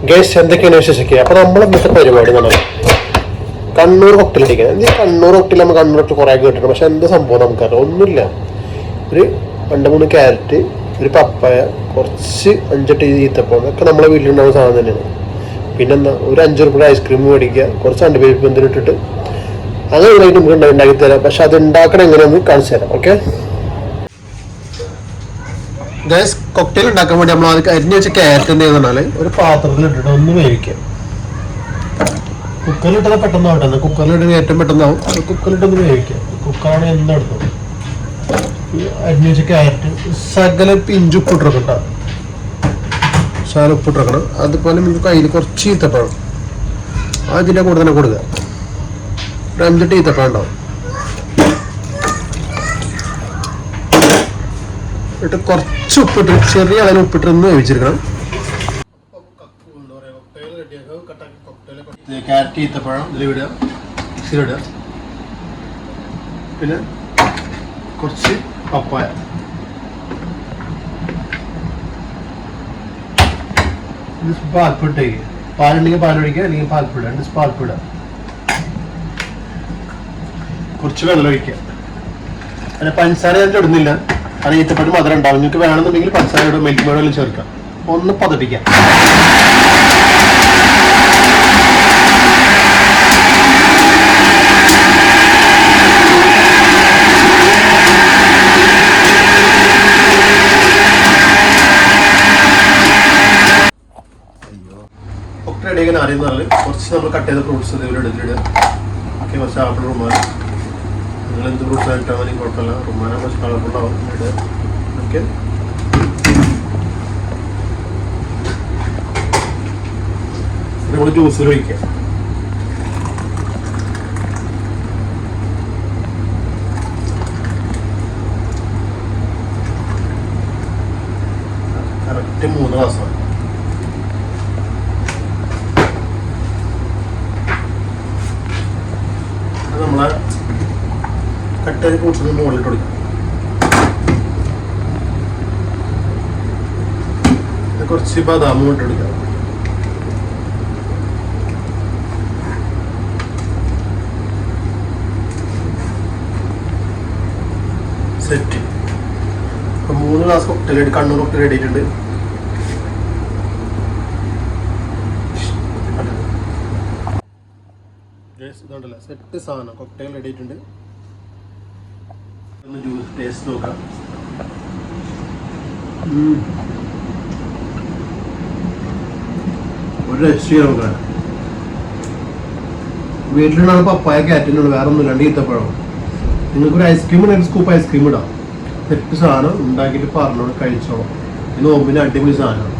Guys എന്തൊക്കെയാണ് വിശ്വസിക്കുക. അപ്പോൾ നമ്മൾ ഇന്നത്തെ പരിപാടി എന്ന് പറഞ്ഞാൽ കണ്ണൂർ കോക്ടെയിൽ അടിക്കാൻ. ഈ കണ്ണൂർ കോക്ടെയിൽ നമ്മൾ കണ്ണൂർ കുറേ കേട്ടിട്ടുണ്ട്, പക്ഷെ എന്ത് സംഭവം നമുക്കറിയാം. ഒന്നുമില്ല. ഒരു 2-3 ക്യാരറ്റ്, ഒരു പപ്പായ, കുറച്ച് 5-8 ഈത്തപ്പഴം, ഇതൊക്കെ നമ്മളെ വീട്ടിലുണ്ടാകുന്ന സാധനം തന്നെയാണ്. പിന്നെന്താ, ഒരു 5 രൂപയുടെ ഐസ്ക്രീം മേടിക്കുക, കുറച്ച് അണ്ടിപ്പരിപ്പ് എന്തെങ്കിലും ഇട്ടിട്ട് അങ്ങനെ നമുക്ക് ഉണ്ടാക്കി തരാം. പക്ഷെ അത് ഉണ്ടാക്കണം എങ്ങനെയാണെന്ന് കാണിച്ചു തരാം. ഓക്കെ ഗൈസ്, കോക്ടെയിൽ ഉണ്ടാക്കാൻ വേണ്ടി നമ്മൾ അത് അരിഞ്ഞ് വെച്ച ക്യാരറ്റ് എന്ത് ചെയ്യുന്നതാണ് ഒരു പാത്രത്തിൽ ഇട്ടിട്ട് ഒന്ന് വേവിക്കുക. കുക്കറിലിട്ടത് പെട്ടെന്ന് ആവട്ടെ, കുക്കറിലിട്ട് ഏറ്റവും പെട്ടെന്നാവും. കുക്കറിലിട്ടൊന്ന് വേവിക്കുക. കുക്കറാണ് എന്തെടുത്തത്. അരിഞ്ഞ് വെച്ച ക്യാരറ്റ് സകല പിഞ്ച് ഉപ്പിട്ടിറക്കണം, ശകലം ഉപ്പിട്ടിറക്കണം. അതുപോലെ നമുക്ക് കയ്യിൽ കുറച്ച് ഈത്തപ്പഴം അതിൻ്റെ കൂടെ തന്നെ കൊടുക്കുക. ഒരു 5-8 ഈത്തപ്പഴം ഉണ്ടാവും. ഇട്ട് കുറച്ച് ഉപ്പിട്ട്, ചെറിയ അളവിൽ ഉപ്പിട്ട് ഒന്ന് വേവിച്ചെടുക്കണം. ക്യാരറ്റ് ഈത്തപ്പഴം ഇതിലിടുക, മിക്സിയിലിടുക. പിന്നെ കുറച്ച് പപ്പായ, പാൽപ്പിട്ടേക്ക്. പാലുണ്ടെങ്കിൽ പാലൊഴിക്കുക, അല്ലെങ്കിൽ പാൽപ്പിടുക. 2 പാൽപ്പിടുക. കുറച്ച് വെള്ളം ഒഴിക്കുക. പിന്നെ പഞ്ചസാര ഞാൻ ഇടുന്നില്ല, കാരണം ഈത്തപ്പഴം മധുരം ഉണ്ടാവും. നിങ്ങൾക്ക് വേണമെന്നുണ്ടെങ്കിൽ പഞ്ചസാരയുടെ മിൽക്ക് മേഡെല്ലാം ചേർക്കാം. ഒന്ന് പതപ്പിക്കാം. ഒക്കെ റെഡിയാക്കാൻ അറിയുന്നതാണ്. കുറച്ച് നമ്മൾ കട്ട് ചെയ്ത ഫ്രൂട്ട്സ് ഇതിലിടുക. ഓക്കെ, കുറച്ച് ആപ്പിൾ, റുമാൻ, നിങ്ങൾ എന്ത് ഫ്രൂട്ട്സ് ആയിട്ടാൽ മതി, കുഴപ്പമില്ല. റുമാന കുറച്ച് കളർഫുള്ളാവും. ഇടുക. ഓക്കെ, നമ്മൾ ജ്യൂസിൽ ഒഴിക്കുക. കറക്റ്റ് 3 ഗ്ലാസ്സാണ്. നമ്മളെ കട്ടരി ഫ്രൂട്ട്സിന് മുകളിലിട്ട് കൊടുക്കാം. കുറച്ച് ബദാമും ഇട്ട് കൊടുക്കാം. സെറ്റ്. ഇപ്പം 3 glass cocktail, Kannur cocktail ready ആയിട്ടുണ്ട്. ഇതുണ്ടല്ലോ സെറ്റ് സാധനം, കോക്ടെയിൽ റെഡി ആയിട്ടുണ്ട്. ഒന്ന് ജ്യൂസ് ടേസ്റ്റ് നോക്കാം. ഒരു രക്ഷയും നോക്കാം. വീട്ടിലുണ്ടാകുന്ന പപ്പായ ക്യാരറ്റിനുള്ള വേറെ ഒന്നും 2 ഈത്തപ്പഴം. നിങ്ങൾക്കൊരു ഐസ്ക്രീം ഉണ്ടെങ്കിൽ സ്കൂപ്പ് ഐസ്ക്രീം ഇടാം. സെറ്റ് സാധനം ഉണ്ടാക്കിയിട്ട് പറഞ്ഞോളൂ, കഴിച്ചോളാം. ഇത് നോമ്പിന് അടിപൊളി സാധനമാണ്.